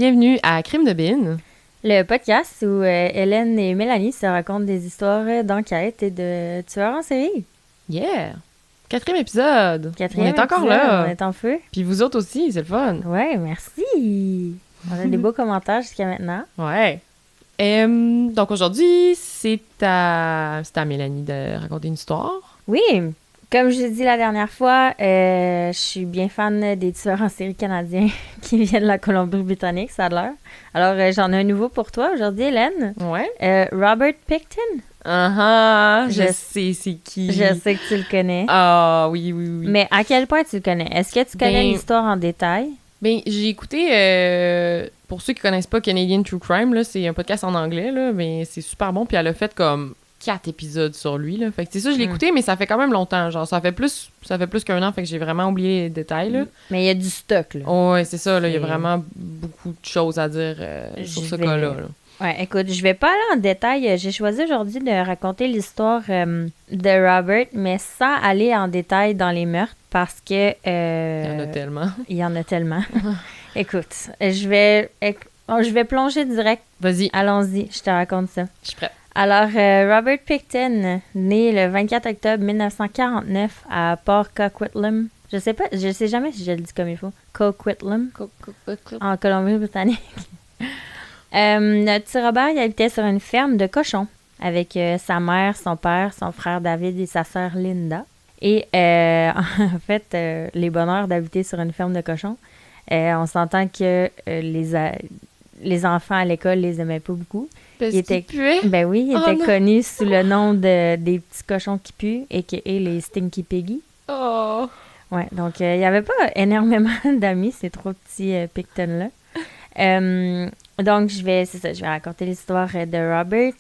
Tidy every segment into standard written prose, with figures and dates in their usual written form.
Bienvenue à Crime de Bin. Le podcast où Hélène et Mélanie se racontent des histoires d'enquête et de tueurs en série. Yeah! 4e épisode. On est encore épisode, là. On est en feu. Puis vous autres aussi, c'est le fun. Ouais, merci. On a des beaux commentaires jusqu'à maintenant. Ouais. Donc aujourd'hui, c'est à Mélanie de raconter une histoire. Oui, comme je l'ai dit la dernière fois, je suis bien fan des tueurs en série canadiens qui viennent de la Colombie-Britannique, ça a l'air. Alors, j'en ai un nouveau pour toi aujourd'hui, Hélène. Ouais. Robert Pickton. Je sais c'est qui. Je sais que tu le connais. Ah, oui. Mais à quel point tu le connais? Est-ce que tu connais l'histoire en détail? Ben, j'ai écouté, pour ceux qui connaissent pas Canadian True Crime, là, c'est un podcast en anglais, là, mais c'est super bon, puis elle a fait comme 4 épisodes sur lui, là. Fait que c'est ça, je l'ai écouté, mais ça fait quand même longtemps, genre, ça fait plus qu'un an, fait que j'ai vraiment oublié les détails, là. Mais il y a du stock, là. Oh, ouais, c'est ça, là, il y a vraiment beaucoup de choses à dire sur ce cas-là, là. Ouais, écoute, je vais pas aller en détail. J'ai choisi aujourd'hui de raconter l'histoire de Robert, mais sans aller en détail dans les meurtres, parce que... il y en a tellement. Il y en a tellement. Écoute, je vais plonger direct. Vas-y. Allons-y, je te raconte ça. Je suis prête. Alors, Robert Pickton, né le 24 octobre 1949 à Port Coquitlam. Je sais jamais si je le dis comme il faut. Coquitlam. En Colombie-Britannique. Notre petit Robert, il habitait sur une ferme de cochons avec sa mère, son père, son frère David et sa sœur Linda. Et en fait, les bonheurs d'habiter sur une ferme de cochons, on s'entend que les enfants à l'école les aimaient pas beaucoup. Parce qu'ils puaient? Ben oui, ils étaient connus sous le nom des petits cochons qui puent, a.k.a. les Stinky Piggy. Oh! Ouais, donc il n'y avait pas énormément d'amis, ces trois petits Pickton-là. Donc, je vais raconter l'histoire de Robert.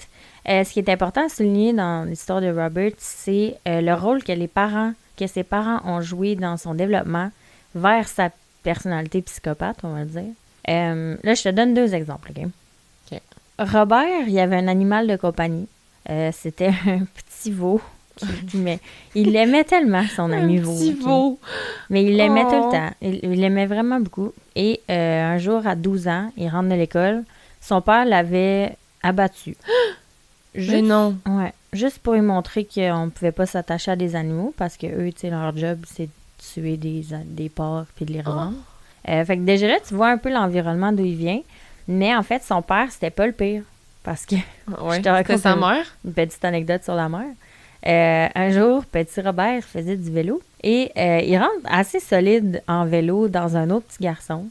Ce qui est important à souligner dans l'histoire de Robert, c'est le rôle que ses parents ont joué dans son développement vers sa personnalité psychopathe, on va le dire. Là, je te donne 2 exemples, OK? Robert, il avait un animal de compagnie. C'était un petit veau. Mais il l'aimait tellement, son ami veau. Un petit veau! Mais il l'aimait tout le temps. Il l'aimait vraiment beaucoup. Et un jour, à 12 ans, il rentre de l'école. Son père l'avait abattu. Mais non! Ouais. Juste pour lui montrer qu'on ne pouvait pas s'attacher à des animaux parce que eux, tu sais, leur job, c'est de tuer des porcs puis de les revendre. Fait que déjà là, tu vois un peu l'environnement d'où il vient. Mais en fait, son père, c'était pas le pire. Parce que je te raconte sa mère. Une petite anecdote sur la mère. Un jour, petit Robert faisait du vélo et il rentre assez solide en vélo dans un autre petit garçon.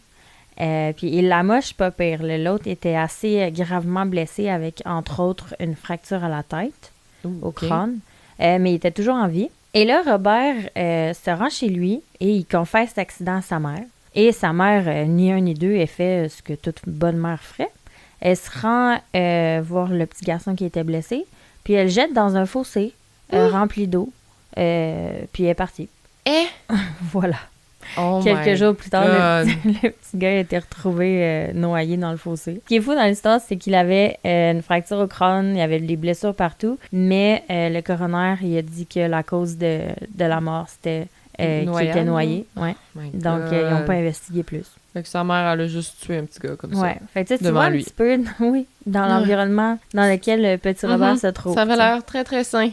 Puis il l'amoche pas pire. L'autre était assez gravement blessé avec, entre autres, une fracture à la tête, au crâne. Mais il était toujours en vie. Et là, Robert se rend chez lui et il confesse l'accident à sa mère. Et sa mère, ni un ni deux, elle fait ce que toute bonne mère ferait. Elle se rend voir le petit garçon qui était blessé, puis elle le jette dans un fossé rempli d'eau, puis elle est partie. Voilà. Quelques jours plus tard, le petit gars a été retrouvé noyé dans le fossé. Ce qui est fou dans l'histoire, c'est qu'il avait une fracture au crâne, il y avait des blessures partout, mais le coroner, il a dit que la cause de la mort, c'était qu'il était noyé. Ouais. Donc, ils n'ont pas investigué plus. Fait que sa mère, elle a juste tué un petit gars comme ça. Ouais. Fait que tu vois un petit peu, dans l'environnement dans lequel le petit Robert se trouve. Ça avait l'air très, très sain.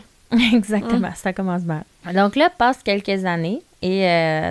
Exactement, ça commence mal. Donc là, passent quelques années et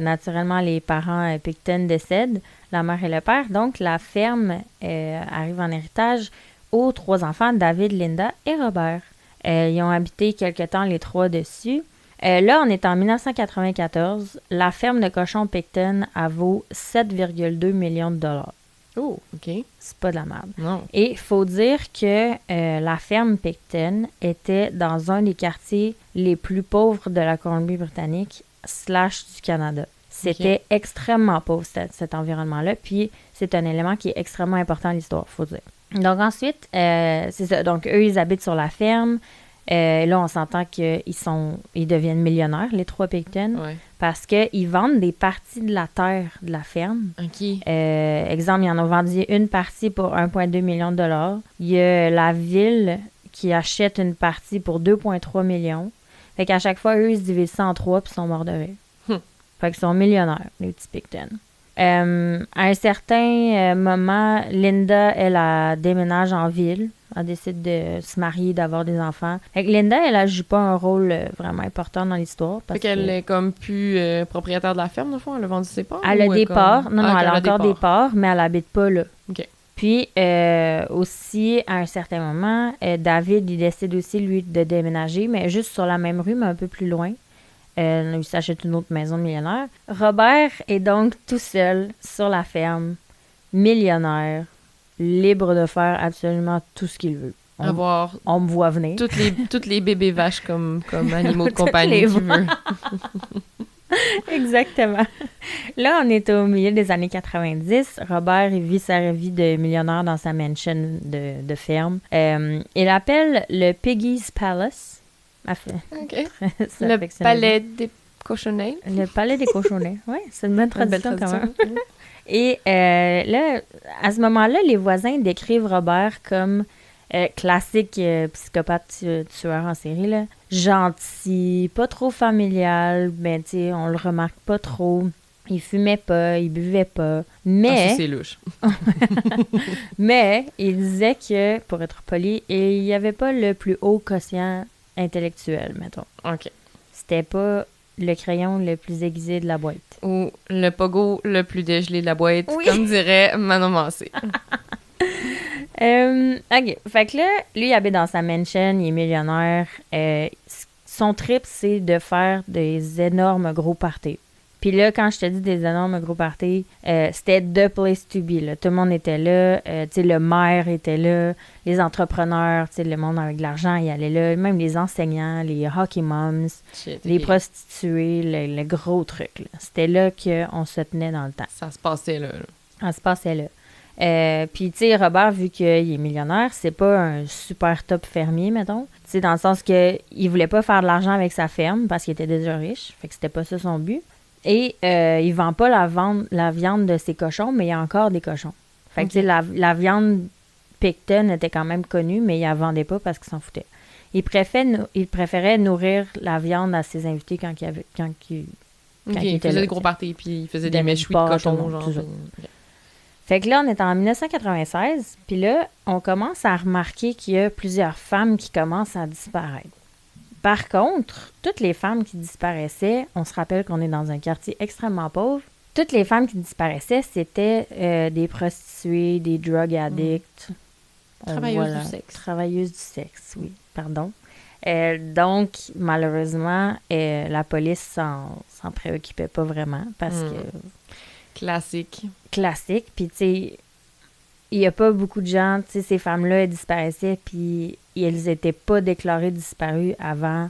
naturellement, les parents Pickton décèdent, la mère et le père. Donc, la ferme arrive en héritage aux 3 enfants, David, Linda et Robert. Ils ont habité quelque temps les 3 dessus. Là, on est en 1994. La ferme de cochons Pickton vaut 7,2 millions de dollars. Oh, OK. C'est pas de la merde. Non. Et il faut dire que la ferme Pickton était dans un des quartiers les plus pauvres de la Colombie-Britannique / du Canada. C'était extrêmement pauvre, cet environnement-là. Puis, c'est un élément qui est extrêmement important à l'histoire, il faut dire. Donc, ensuite, c'est ça. Donc, eux, ils habitent sur la ferme. Là, on s'entend qu'ils deviennent millionnaires, les 3 Pickton, parce qu'ils vendent des parties de la terre de la ferme. OK. Exemple, ils en ont vendu une partie pour 1,2 million de dollars. Il y a la ville qui achète une partie pour 2,3 millions. Fait qu'à chaque fois, eux, ils se divisent ça en 3 puis ils sont morts de rire. Fait qu'ils sont millionnaires, les petits Pickton. À un certain moment, Linda, elle déménage en ville. Elle décide de se marier, d'avoir des enfants. Fait que Linda, elle joue pas un rôle vraiment important dans l'histoire. Fait qu'elle est comme plus propriétaire de la ferme, au fond? Elle a vendu ses parts? Elle a des parts. Non, Ah, elle a encore des parts, mais elle habite pas là. OK. Puis, aussi, à un certain moment, David, il décide aussi, lui, de déménager, mais juste sur la même rue, mais un peu plus loin. Il s'achète une autre maison de millionnaire. Robert est donc tout seul sur la ferme, millionnaire, libre de faire absolument tout ce qu'il veut. On me voit venir. Toutes les bébés vaches comme animaux de compagnie qu'il veut. Exactement. Là, on est au milieu des années 90. Robert, il vit sa vie de millionnaire dans sa mansion de ferme. Il appelle le Piggy's Palace. OK. Le palais des cochonnets. Le palais des cochonnets. Oui, c'est une bonne traduction quand même. Et là, à ce moment-là, les voisins décrivent Robert comme classique psychopathe tueur en série, là. Gentil, pas trop familial, mais tu sais, on le remarque pas trop. Il fumait pas, il buvait pas. Mais. Ah, c'est louche. Mais il disait que, pour être poli, il y avait pas le plus haut quotient intellectuel, mettons. OK. C'était pas le crayon le plus aiguisé de la boîte. Ou le pogo le plus dégelé de la boîte, oui. Comme dirait Manon Massé. OK. Fait que là, lui, il habite dans sa mansion, il est millionnaire. Son trip, c'est de faire des énormes gros parties. Puis là, quand je te dis des énormes gros parties, c'était the place to be, là. Tout le monde était là. Tu sais, le maire était là. Les entrepreneurs, tu sais, le monde avec de l'argent, il allait là. Même les enseignants, les hockey moms, les prostituées, le gros truc, là. C'était là qu'on se tenait dans le temps. Ça se passait là. Ça se passait là. Puis, tu sais, Robert, vu qu'il est millionnaire, c'est pas un super top fermier, mettons. Tu sais, dans le sens que il voulait pas faire de l'argent avec sa ferme parce qu'il était déjà riche. Fait que c'était pas ça son but. Et il vend pas la viande de ses cochons, mais il y a encore des cochons. Fait que, tu sais, la viande Picton était quand même connue, mais il la vendait pas parce qu'il s'en foutait. Il préférait nourrir la viande à ses invités quand il il faisait des gros parties, puis il faisait des méchouis de cochons, genre. Fait que là, on est en 1996, puis là, on commence à remarquer qu'il y a plusieurs femmes qui commencent à disparaître. Par contre, toutes les femmes qui disparaissaient, on se rappelle qu'on est dans un quartier extrêmement pauvre, toutes les femmes qui disparaissaient, c'était des prostituées, des drug addicts. Travailleuses du sexe. Travailleuses du sexe, oui, pardon. Donc, malheureusement, la police s'en préoccupait pas vraiment parce que... Classique. Puis, tu sais, il n'y a pas beaucoup de gens, tu sais, ces femmes-là, elles disparaissaient, puis elles n'étaient pas déclarées disparues avant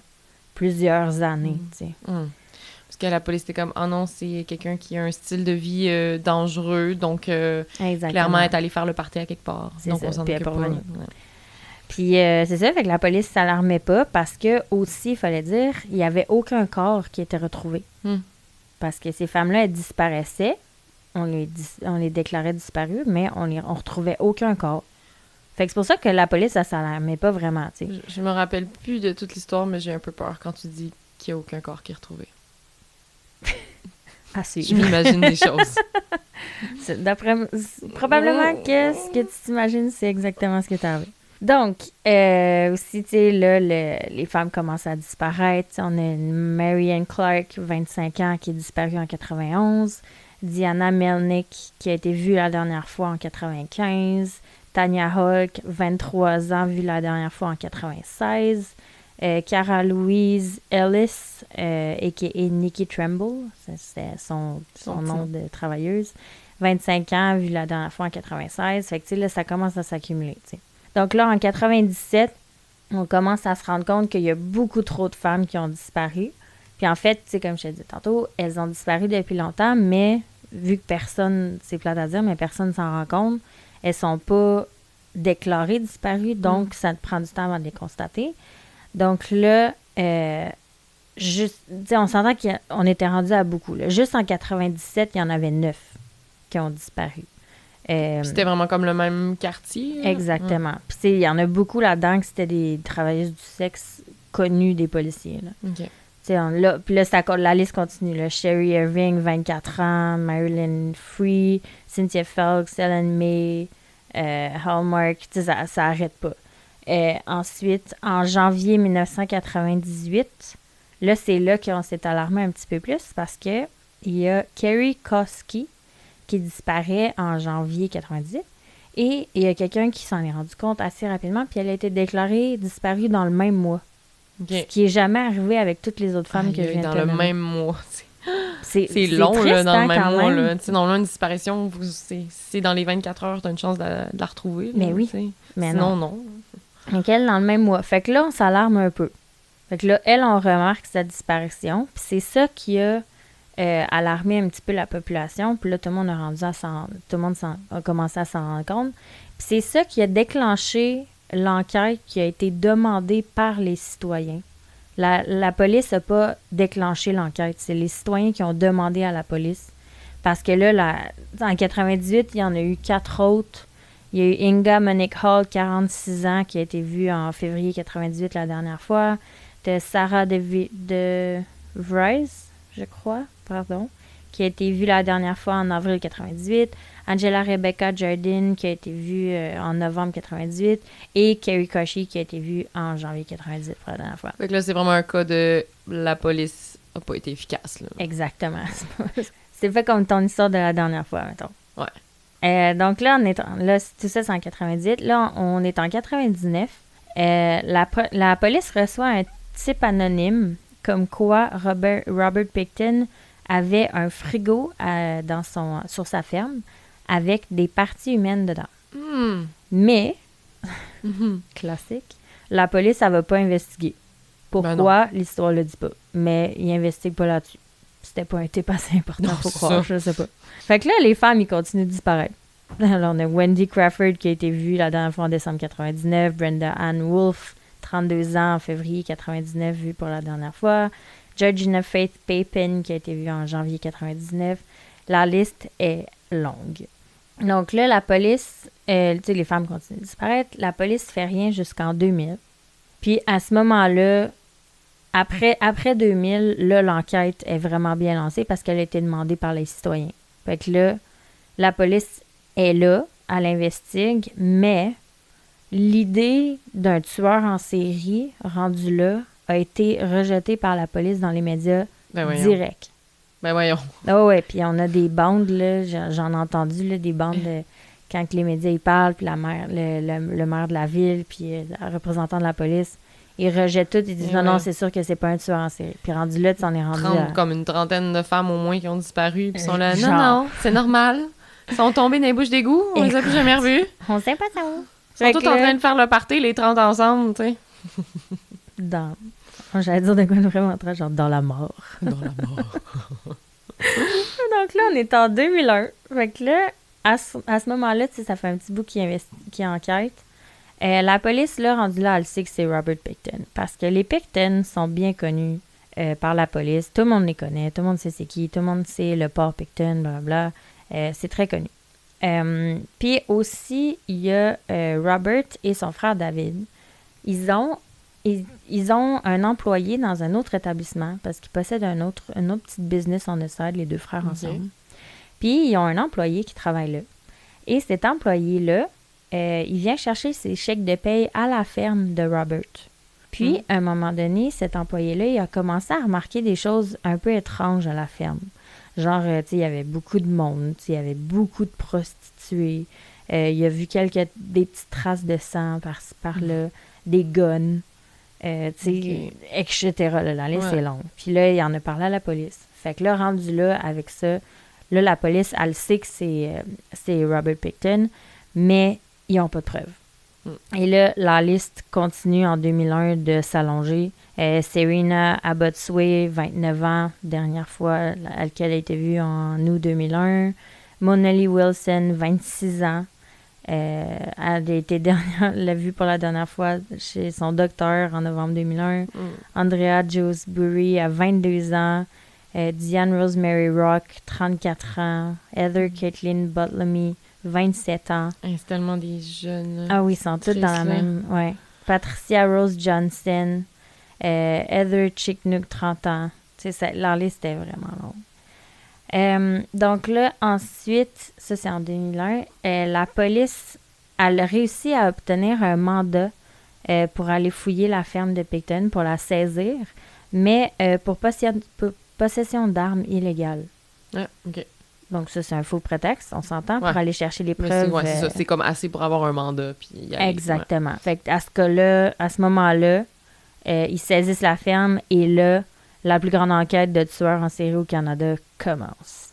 plusieurs années, tu sais. Parce que la police était comme, oh non, c'est quelqu'un qui a un style de vie dangereux, donc clairement, elle est allée faire le party à quelque part. Donc, on s'en occupe pas. Ouais. Puis, c'est ça, fait que la police s'alarmait pas parce que, aussi, il fallait dire, il n'y avait aucun corps qui était retrouvé. Parce que ces femmes-là, elles disparaissaient. On les déclarait disparus, mais on retrouvait aucun corps. Fait que c'est pour ça que la police, ça s'alarmait pas vraiment, tu sais. Je me rappelle plus de toute l'histoire, mais j'ai un peu peur quand tu dis qu'il n'y a aucun corps qui est retrouvé. Je m'imagine des choses. Probablement que ce que tu t'imagines, c'est exactement ce qui est arrivé. Donc, aussi, tu sais, là, les femmes commencent à disparaître. On a une Marianne Clark, 25 ans, qui est disparue en 91. Diana Melnick, qui a été vue la dernière fois en 95. Tanya Hulk, 23 ans, vue la dernière fois en 96. Cara Louise Ellis, a.k.a. Nikki Tremble, c'était son nom de travailleuse. 25 ans, vue la dernière fois en 96. Fait que, tu sais, là, ça commence à s'accumuler, tu sais. Donc là, en 97, on commence à se rendre compte qu'il y a beaucoup trop de femmes qui ont disparu. Puis en fait, tu sais, comme je te disais tantôt, elles ont disparu depuis longtemps, mais vu que personne, c'est plate à dire, mais personne s'en rend compte, elles sont pas déclarées disparues, donc ça te prend du temps avant de les constater. Donc là, juste, tu sais, on s'entend qu'on était rendu à beaucoup. Là. Juste en 97, il y en avait 9 qui ont disparu. C'était vraiment comme le même quartier? Là? Exactement. Puis, tu sais, il y en a beaucoup là-dedans que c'était des travailleuses du sexe connues des policiers. Là. OK. Là, puis là, la liste continue. Là. Sherry Irving, 24 ans, Marilyn Free, Cynthia Phelps, Ellen May, Hallmark, ça arrête pas. Ensuite, en janvier 1998, là, c'est là qu'on s'est alarmé un petit peu plus parce que il y a Kerry Koski qui disparaît en janvier 98 et il y a quelqu'un qui s'en est rendu compte assez rapidement puis elle a été déclarée disparue dans le même mois. Okay. Ce qui est jamais arrivé avec toutes les autres femmes que je viens de dans te le nommer. même mois. C'est long, triste, là, dans le même mois. même. Là. Normalement, une disparition, c'est dans les 24 heures, tu as une chance de la retrouver. Là, mais oui. Mais sinon, non. Donc, elle, dans le même mois. Fait que là, on s'alarme un peu. Fait que là, elle, on remarque sa disparition. Puis c'est ça qui a alarmé un petit peu la population. Puis là, tout le monde a commencé à s'en rendre compte. Puis c'est ça qui a déclenché l'enquête qui a été demandée par les citoyens. La police n'a pas déclenché l'enquête. C'est les citoyens qui ont demandé à la police. Parce que là, en 98, il y en a eu 4 autres. Il y a eu Inga Monique Hall, 46 ans, qui a été vue en février 98 la dernière fois. De Sarah de Vries, je crois, qui a été vue la dernière fois en avril 98. Angela Rebecca Jardine, qui a été vue en novembre 98. Et Kerry Koshi, qui a été vue en janvier 98 pour la dernière fois. Fait que là, c'est vraiment un cas de la police n'a pas été efficace. Là. Exactement. C'est fait comme ton histoire de la dernière fois, mettons. Ouais. Donc là, tout ça, c'est en 98. Là, on est en 99. La police reçoit un type anonyme comme quoi Robert Pickton avait un frigo sur sa ferme avec des parties humaines dedans. Mais, classique, la police, elle va pas investiguer. Pourquoi? L'histoire le dit pas. Mais il investigue pas là-dessus. C'était pas un type assez important, faut croire, je sais pas. Fait que là, les femmes, ils continuent de disparaître. Alors, on a Wendy Crawford qui a été vue la dernière fois en décembre 99, Brenda Ann Wolfe, 32 ans, en février 99, vue pour la dernière fois, Georgina Faith Papin qui a été vue en janvier 99. La liste est longue. Donc là, la police, tu sais, les femmes continuent de disparaître, la police fait rien jusqu'en 2000. Puis à ce moment-là, après 2000, là, l'enquête est vraiment bien lancée parce qu'elle a été demandée par les citoyens. Fait que là, la police est là, elle investigue, mais l'idée d'un tueur en série rendu là a été rejetée par la police dans les médias directs. Ben voyons. Ah ouais, puis on a des bandes, là, j'en ai entendu, là, des bandes quand les médias y parlent, puis le maire de la ville, puis le représentant de la police. Ils rejettent tout, ils disent non, c'est sûr que c'est pas un tueur en série. Puis rendu là, tu en es rendu comme une trentaine de femmes au moins qui ont disparu, puis sont là, non, c'est normal. Ils sont tombés dans les bouches d'égout, on les a plus jamais revus. On sait pas ça où. Ils sont tous en train de faire le party, les 30 ensemble, tu sais. J'allais dire de quoi vraiment très, genre dans la mort. Dans la mort. Donc là, on est en 2001. Fait que là, à ce moment-là, tu sais, ça fait un petit bout qui enquête. La police, là, rendue là, elle sait que c'est Robert Pickton. Parce que les Pickton sont bien connus par la police. Tout le monde les connaît. Tout le monde sait c'est qui. Tout le monde sait le port Pickton, blablabla. C'est très connu. Puis aussi, il y a Robert et son frère David. Ils ont un employé dans un autre établissement parce qu'ils possèdent un autre petit business on the side, les deux frères ensemble. Puis, ils ont un employé qui travaille là. Et cet employé-là, il vient chercher ses chèques de paye à la ferme de Robert. Puis, à un moment donné, cet employé-là, il a commencé à remarquer des choses un peu étranges à la ferme. Genre, tu sais, il y avait beaucoup de monde, il y avait beaucoup de prostituées. Il a vu des petites traces de sang par-ci, par-là, des guns, etc. Là, la liste est longue. Puis là, il en a parlé à la police. Fait que là, rendu là, avec ça, là, la police, elle sait que c'est Robert Pickton, mais ils n'ont pas de preuves. Et là, la liste continue en 2001 de s'allonger. Serena Abotsway, 29 ans, dernière fois, laquelle a été vue en août 2001. Monelly Wilson, 26 ans. Elle a été l'a vue pour la dernière fois chez son docteur en novembre 2001. Andrea Josbury, à 22 ans. Diane Rosemary Rock, 34 ans. Heather Caitlin Butlamy, 27 ans. C'est tellement des jeunes. Ah oui, ils sont tous dans la même. Ouais. Patricia Rose Johnson. Heather Chicknook, 30 ans. Tu sais, leur liste était vraiment longue. Donc là, ensuite, ça c'est en 2001, la police, elle a réussi à obtenir un mandat pour aller fouiller la ferme de Picton, pour la saisir, mais pour possession d'armes illégales. Ah, OK. Donc ça, c'est un faux prétexte, on s'entend, pour Ouais. aller chercher les Mais preuves. c'est ça. C'est comme assez pour avoir un mandat. Puis y aller. Exactement. Fait qu'à ce cas-là, à ce moment-là, ils saisissent la ferme et là, la plus grande enquête de tueurs en série au Canada commence.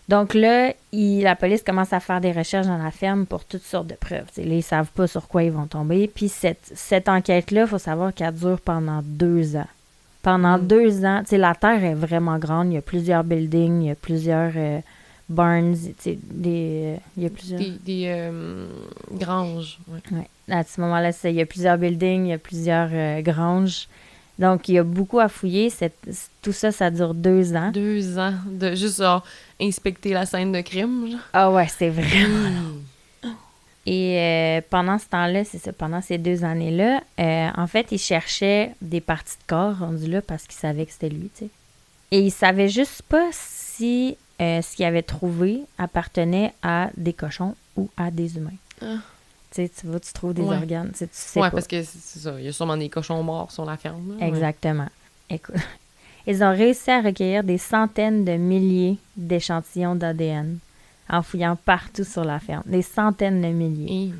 Donc là, la police commence à faire des recherches dans la ferme pour toutes sortes de preuves. T'sais, là, ils savent pas sur quoi ils vont tomber. Puis cette enquête-là, il faut savoir qu'elle dure pendant 2 ans. Pendant 2 ans, la terre est vraiment grande. Il y a plusieurs buildings, il y a plusieurs barns, il y a plusieurs... Des granges. Ouais. Ouais. À ce moment-là, il y a plusieurs buildings, il y a plusieurs granges. Donc, il y a beaucoup à fouiller. Tout ça, ça dure 2 ans. 2 ans de juste genre, inspecter la scène de crime. Genre. Ah ouais, c'est vrai. Et pendant ce temps-là, c'est ça, pendant ces 2 années-là, en fait, il cherchait des parties de corps rendues là parce qu'il savait que c'était lui, tu sais. Et il savait juste pas si ce qu'il avait trouvé appartenait à des cochons ou à des humains. Ah. Tu sais, tu trouves des Ouais. organes, tu sais Ouais, pas. parce que c'est ça. Il y a sûrement des cochons morts sur la ferme. Là. Exactement. Écoute, ils ont réussi à recueillir des centaines de milliers d'échantillons d'ADN en fouillant partout sur la ferme. Des centaines de milliers.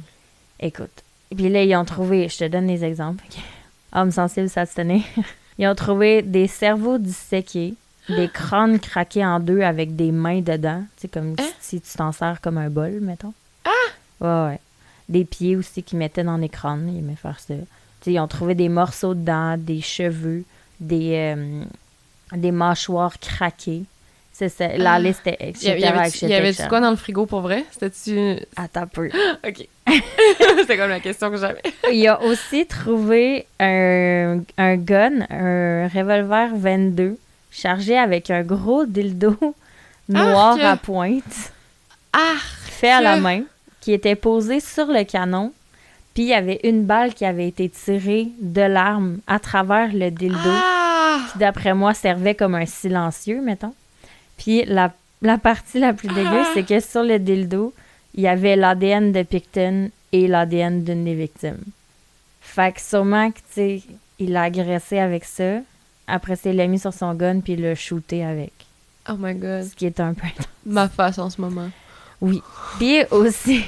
Et... Écoute. Et puis là, ils ont trouvé, je te donne des exemples. Okay. Hommes sensibles s'abstenir. Ils ont trouvé des cerveaux disséqués, des crânes craqués en deux avec des mains dedans. Tu sais, comme si tu t'en sers comme un bol, mettons. Ah! Ouais. Des pieds aussi qu'ils mettaient dans les crânes. Ils aimaient faire ça. Tu sais, ils ont trouvé des morceaux de dents, des cheveux, des mâchoires craquées. C'est ça. La liste est etc. Y avait-tu quoi dans le frigo pour vrai? C'était-tu... Attends peu. OK. C'était comme la question que j'avais. Il a aussi trouvé un gun, un revolver 22, chargé avec un gros dildo noir à pointe, fait à la main, qui était posé sur le canon. Puis il y avait une balle qui avait été tirée de l'arme à travers le dildo, qui d'après moi servait comme un silencieux, mettons. Puis la partie la plus dégueu, c'est que sur le dildo, il y avait l'ADN de Picton et l'ADN d'une des victimes. Fait que sûrement que, tu sais, il l'a agressé avec ça. Après, il l'a mis sur son gun puis il l'a shooté avec. Oh my God. Ce qui est un peu... Ma face en ce moment. Oui. Puis aussi,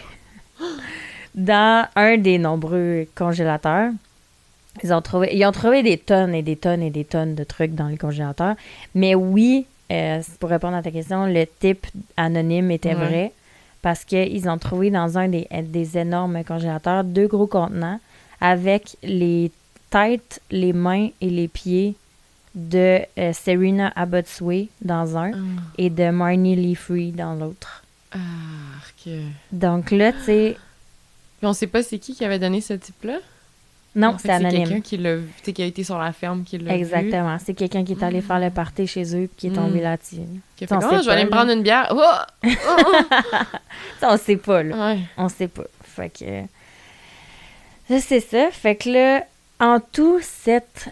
dans un des nombreux congélateurs, ils ont trouvé des tonnes et des tonnes et des tonnes de trucs dans le congélateur. Mais oui, pour répondre à ta question, le type anonyme était vrai parce qu'ils ont trouvé dans un des énormes congélateurs 2 gros contenants avec les têtes, les mains et les pieds de Serena Abotsway dans un et de Marnie Lee Free dans l'autre. Donc là, tu sais... Puis on sait pas c'est qui avait donné ce type-là? Non, en fait, c'est anonyme. C'est quelqu'un qui a été sur la ferme qui l'a Exactement. vu. C'est quelqu'un qui est allé faire le party chez eux et qui est tombé là-dessus. Qui a fait je vais aller me prendre une bière. Oh! Ça, on sait pas, là. Ouais. On sait pas. Fait que... Là, c'est ça. Fait que là, en tout, cette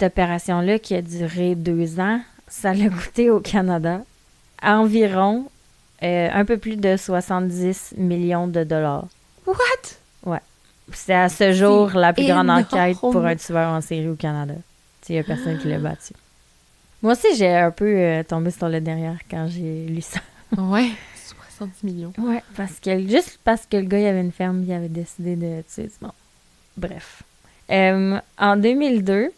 opération-là qui a duré 2 ans, ça l'a coûté au Canada environ un peu plus de 70 millions de dollars. What? Ouais. C'est à ce jour la plus grande énorme. enquête pour un tueur en série au Canada. Il n'y a personne qui l'a battu. Moi aussi, j'ai un peu tombé sur le derrière quand j'ai lu ça. Ouais, 70 millions. Ouais, juste parce que le gars, il avait une ferme, il avait décidé de tuer du monde. Bref. En 2002,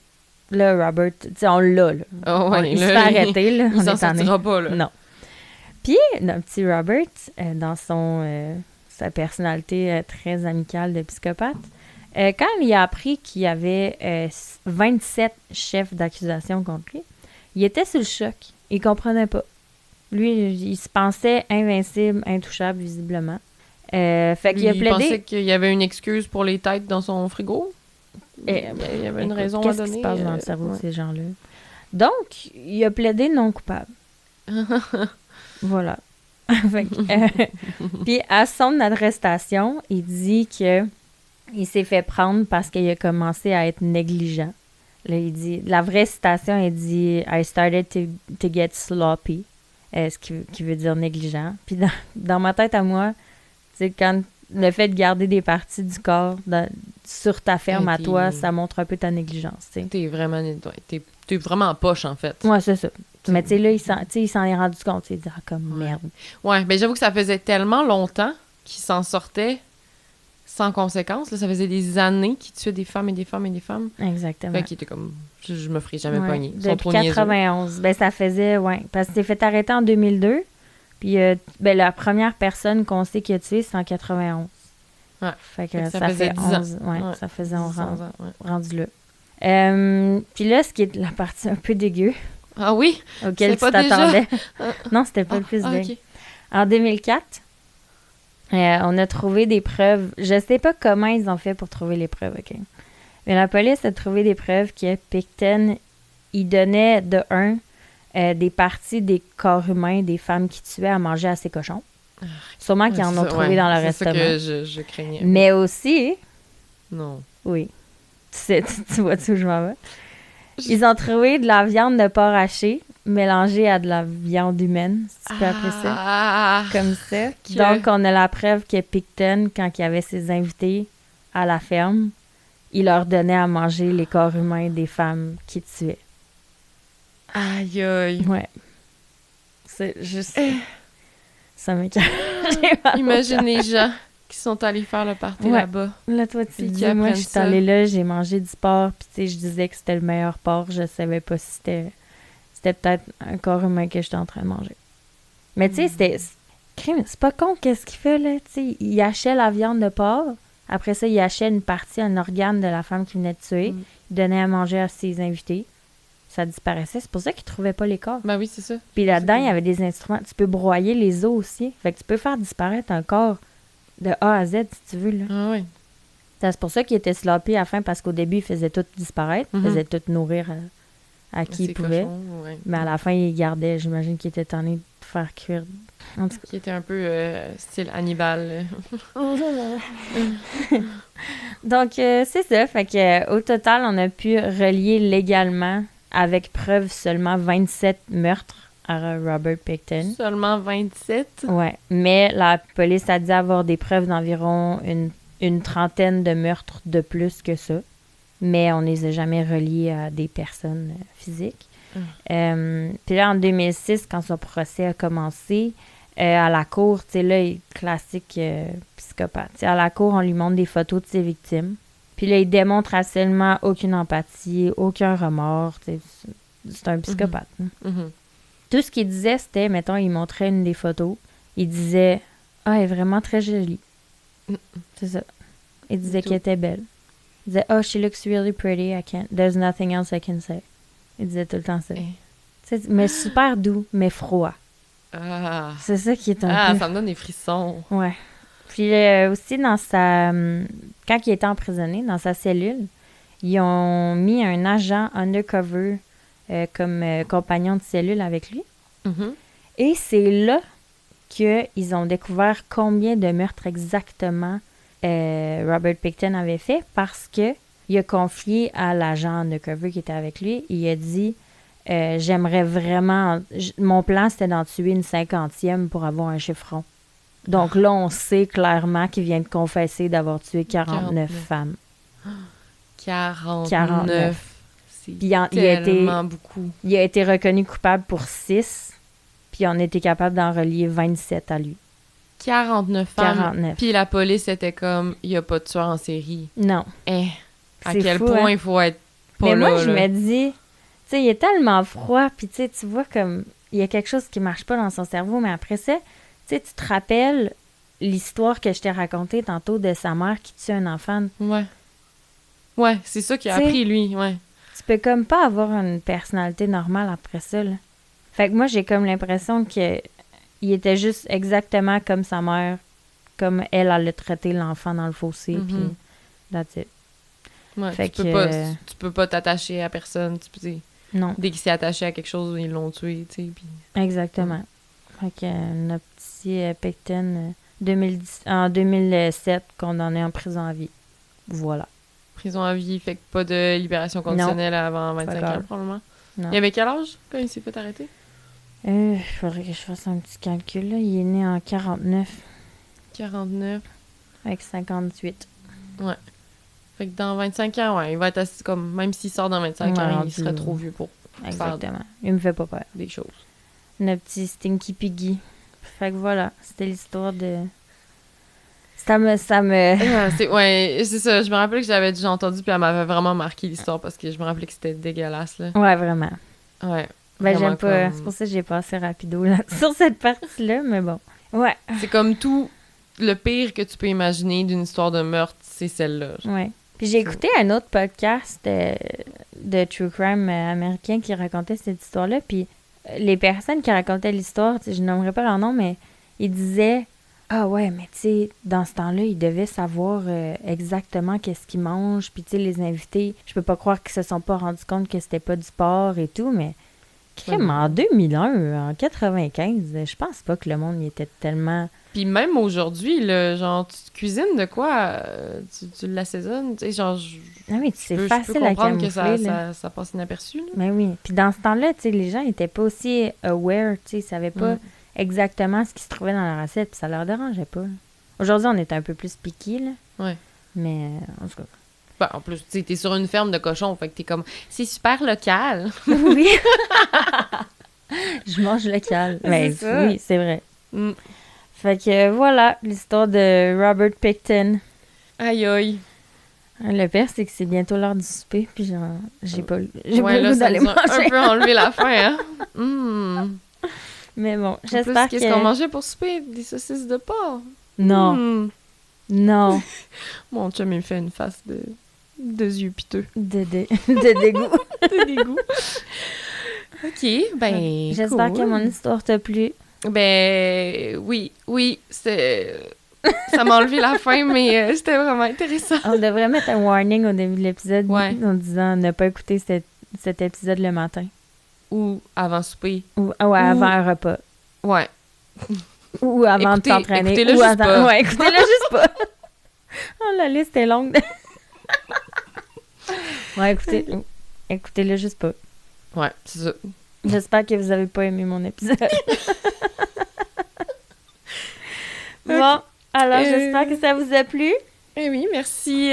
là, Robert, tu sais, on l'a, là. Oh, ouais, Il se fait arrêter, là. Il s'en sortira pas, là. Non. Puis, notre petit Robert, dans sa personnalité très amicale de psychopathe, quand il a appris qu'il y avait 27 chefs d'accusation contre lui, il était sous le choc. Il comprenait pas. Lui, il se pensait invincible, intouchable, visiblement. Fait qu'il a plaidé... Il pensait qu'il y avait une excuse pour les têtes dans son frigo. Il y avait une raison à donner. Qu'est-ce qui se passe dans le cerveau de ces gens-là? Donc, il a plaidé non coupable. Voilà. Puis à son arrestation, il dit que il s'est fait prendre parce qu'il a commencé à être négligent. Là, il dit... La vraie citation, il dit « I started to get sloppy », ce qui veut dire négligent. Puis dans ma tête à moi, c'est quand le fait de garder des parties du corps sur ta ferme à toi, ça montre un peu ta négligence, tu sais. T'es vraiment en poche, en fait. Ouais, c'est ça. Mais tu sais, là, il s'en est rendu compte. Il dit « Ah, comme merde. » Ouais, ben j'avoue que ça faisait tellement longtemps qu'il s'en sortait sans conséquence. Là, ça faisait des années qu'il tuait des femmes et des femmes et des femmes. Exactement. Fait qu'il était comme, je me ferai jamais pogner. Ils sont Depuis trop niaiseux. 91. Ben, ça faisait, parce qu'il s'est fait arrêter en 2002. Puis, ben, la première personne qu'on sait qu'il a tué, c'est en 91. Ouais. Fait que ça faisait 11 ans. Ouais, Ouais. ça faisait 11 ans. Rendu là. Puis là, ce qui est la partie un peu dégueu, Ah oui? auquel C'est tu pas t'attendais. Non, c'était pas le plus ah, dégueu. ok. En 2004, on a trouvé des preuves. Je sais pas comment ils ont fait pour trouver les preuves, OK? Mais la police a trouvé des preuves que Pickton, il donnait des parties des corps humains des femmes qu'il tuait à manger à ses cochons. Sûrement qu'ils en ont trouvé dans le restaurant. C'est ça que je craignais. Mais aussi... Non. Oui. Tu vois-tu où je m'en vais? Ils ont trouvé de la viande de porc haché mélangée à de la viande humaine, si tu peux appeler ça. Comme ça. Donc, on a la preuve que Pickton, quand il avait ses invités à la ferme, il leur donnait à manger les corps humains des femmes qu'il tuait. Aïe, aïe. Ouais. C'est juste... Ça m'écoeure. Imagine les gens qui sont allés faire le party là-bas. Là, toi, tu Puis dis, qui moi, je apprennent suis allée là, j'ai mangé du porc, puis tu sais, je disais que c'était le meilleur porc. Je savais pas si c'était peut-être un corps humain que j'étais en train de manger. Mais tu sais, c'est pas con qu'est-ce qu'il fait, là. Tu sais, il hachait la viande de porc. Après ça, il hachait une partie, un organe de la femme qu'il venait de tuer. Il donnait à manger à ses invités. Ça disparaissait. C'est pour ça qu'il trouvait pas les corps. Ben oui, c'est ça. Puis là-dedans, il y avait des instruments. Tu peux broyer les os aussi. Fait que tu peux faire disparaître un corps de A à Z, si tu veux, là. Ah oui. C'est pour ça qu'il était sloppy à la fin, parce qu'au début, il faisait tout disparaître. Il faisait tout nourrir à qui il pouvait. Cochons, ouais. Mais à la fin, il gardait. J'imagine qu'il était tanné de faire cuire. En tout cas. Qui était un peu style Hannibal. Donc, c'est ça. Fait que au total, on a pu relier légalement, avec preuve, seulement 27 meurtres à Robert Pickton. Seulement 27? Ouais. Mais la police a dit avoir des preuves d'environ une trentaine de meurtres de plus que ça. Mais on ne les a jamais reliés à des personnes physiques. Puis là, en 2006, quand son procès a commencé, à la cour, tu sais, là, classique psychopathe. T'sais, à la cour, on lui montre des photos de ses victimes. Puis là, il démontre absolument aucune empathie, aucun remords. C'est un psychopathe. Tout ce qu'il disait, c'était, mettons, il montrait une des photos. Il disait « Ah, elle est vraiment très jolie. » C'est ça. Il disait qu'elle était belle. Il disait « Oh, she looks really pretty. There's nothing else I can say. » Il disait tout le temps ça. Mais super doux, mais froid. Ah. C'est ça qui est un peu... ça me donne des frissons. Ouais. Puis aussi, quand il était emprisonné, dans sa cellule, ils ont mis un agent undercover comme compagnon de cellule avec lui. Et c'est là qu'ils ont découvert combien de meurtres exactement Robert Pickton avait fait, parce que il a confié à l'agent undercover qui était avec lui, il a dit j'aimerais vraiment... Mon plan, c'était d'en tuer une 50e pour avoir un chiffron. Donc là, on sait clairement qu'il vient de confesser d'avoir tué 49 femmes. 49. C'est tellement beaucoup. Il a été reconnu coupable pour 6, puis on était capable d'en relier 27 à lui. 49 femmes. 49. Puis la police était comme, il n'y a pas de tueur en série. Non. À quel point il faut être pas mais là. Mais moi, je me dis, tu sais, il est tellement froid, puis tu vois comme, il y a quelque chose qui marche pas dans son cerveau, mais après ça, tu te rappelles l'histoire que je t'ai racontée tantôt de sa mère qui tue un enfant. Ouais. Ouais, c'est ça qu'il a appris, lui, ouais. Tu peux comme pas avoir une personnalité normale après ça, là. Fait que moi, j'ai comme l'impression que il était juste exactement comme sa mère, comme elle a traité l'enfant dans le fossé, puis that's it. Ouais, fait tu peux pas t'attacher à personne, non. Dès qu'il s'est attaché à quelque chose, ils l'ont tué, tu sais, puis... Exactement. Fait que notre petit Pickton, en 2007, condamné en prison à vie. Voilà. Prison à vie, fait que pas de libération conditionnelle avant 25 ans, probablement. Non. Il avait quel âge quand il s'est fait arrêter? Faudrait que je fasse un petit calcul, là. Il est né en 49. 49. Avec 58. Ouais. Fait que dans 25 ans, ouais, il va être assis comme... Même s'il sort dans 25 ans, il serait trop vieux pour Exactement. Il me fait pas peur. des choses. Notre petit Stinky Piggy. Fait que voilà, c'était l'histoire de... Ça me... Ouais, c'est ça. Je me rappelais que j'avais déjà entendu, puis elle m'avait vraiment marqué l'histoire, parce que je me rappelais que c'était dégueulasse, là. Ouais, vraiment. Ouais. Ben, vraiment j'aime pas... comme- C'est pour ça que j'ai passé rapido là, sur cette partie-là, mais bon. Ouais. C'est comme tout... Le pire que tu peux imaginer d'une histoire de meurtre, c'est celle-là. genre. Ouais. Puis j'ai écouté un autre podcast de True Crime américain qui racontait cette histoire-là, puis les personnes qui racontaient l'histoire, tu sais, je nommerai pas leur nom, mais ils disaient « Ah ouais, mais tu sais, dans ce temps-là, ils devaient savoir exactement qu'est-ce qu'ils mangent, puis tu sais, les invités, je peux pas croire qu'ils se sont pas rendus compte que c'était pas du porc et tout, mais crème, en 2001, en 95, je pense pas que le monde y était tellement... Puis même aujourd'hui, là, genre, tu cuisines de quoi? Tu l'assaisonnes? Tu sais, genre, Ah oui, c'est je peux facile à comprendre que camoufler, là. ça passe inaperçu, là. Mais oui. Puis dans ce temps-là, tu sais, les gens étaient pas aussi aware, tu sais, ils savaient pas exactement ce qui se trouvait dans la recette, puis ça leur dérangeait pas. Aujourd'hui, on est un peu plus piqués, là. Ouais. Mais, en tout cas. Ben, en plus, tu sais, t'es sur une ferme de cochons, fait que t'es comme, c'est super local. Oui. Je mange local. Mais ça. oui, c'est vrai. Mm. Fait que voilà, l'histoire de Robert Pickton. Aïe, aïe. Le pire, c'est que c'est bientôt l'heure du souper, puis genre, j'ai pas le Ouais, là, goût ça d'aller nous a manger. un peu enlevé la faim, hein? Mm. Mais bon, En plus, j'espère que... qu'est-ce qu'on mangeait pour souper? Des saucisses de porc. Non, Mm. non, Mon chum, il me fait une face de yeux piteux. de dégoût. De dégoût. OK, ben, J'espère cool. que mon histoire t'a plu. Ben, oui, ça m'a enlevé la faim, mais c'était vraiment intéressant. On devrait mettre un warning au début de l'épisode Ouais. en disant ne pas écouter cet épisode le matin. Ou avant souper. Ou avant un repas. Ouais. Ou avant de Écoutez- t'entraîner. écoutez-le ou juste avant... pas. Ouais, écoutez-le juste pas. Oh, la liste est longue. Ouais, écoutez-le juste pas. Ouais, c'est ça. J'espère que vous avez pas aimé mon épisode. Bon, alors j'espère que ça vous a plu. Eh oui, merci.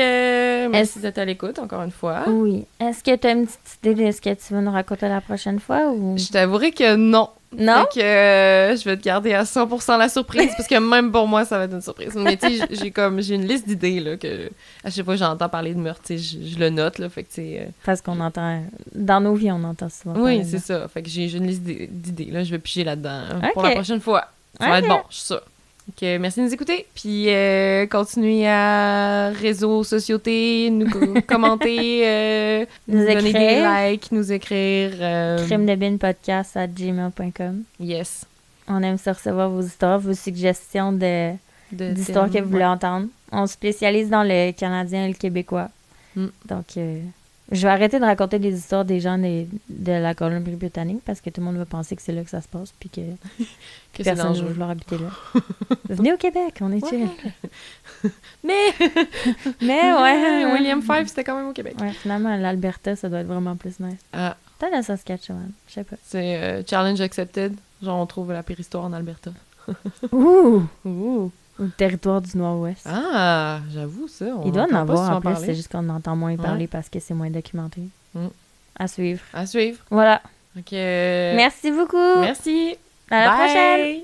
Merci d'être à l'écoute, encore une fois. Oui. Est-ce que tu as une petite idée de ce que tu vas nous raconter la prochaine fois ou... Je t'avouerai que non. Non? Fait que je vais te garder à 100% la surprise, parce que même pour moi, ça va être une surprise. Mais tu sais, j'ai une liste d'idées, là, que à chaque fois que j'entends parler de meurtre, tu sais, je le note, là, fait que tu sais... Parce qu'on entend... Dans nos vies, on entend souvent Oui, parler de c'est ça. ça. Fait que j'ai une liste d'idées, là, je vais piger là-dedans pour Ok. la prochaine fois. Ça va Ok. être bon, je suis sûre. Donc, merci de nous écouter, puis continuez à réseaux sociautés, nous commenter, Nous donner des écrire. likes, nous écrire. crimedebinepodcast@gmail.com. Yes. On aime ça recevoir vos histoires, vos suggestions d'histoires que thèmes, vous voulez entendre. On se spécialise dans le canadien et le québécois. Mm. Donc, je vais arrêter de raconter des histoires des gens de la Colombie-Britannique parce que tout le monde va penser que c'est là que ça se passe puis que que c'est personne ne va dangereux. vouloir habiter là. Venez au Québec, on est chill. Mais Mais ouais. William Five, c'était quand même au Québec. Ouais, finalement, l'Alberta, ça doit être vraiment plus nice. Ah, Peut-être la Saskatchewan, je sais pas. c'est challenge accepted. Genre, on trouve la pire histoire en Alberta. Ouh! Ouh. Le territoire du Nord-Ouest. Ah, j'avoue ça. Il doit en entend pas avoir en souvent plus, parler. c'est juste qu'on entend moins parler parce que c'est moins documenté. Mm. À suivre. À suivre. Voilà. Ok. Merci beaucoup. Merci. À la Bye. prochaine.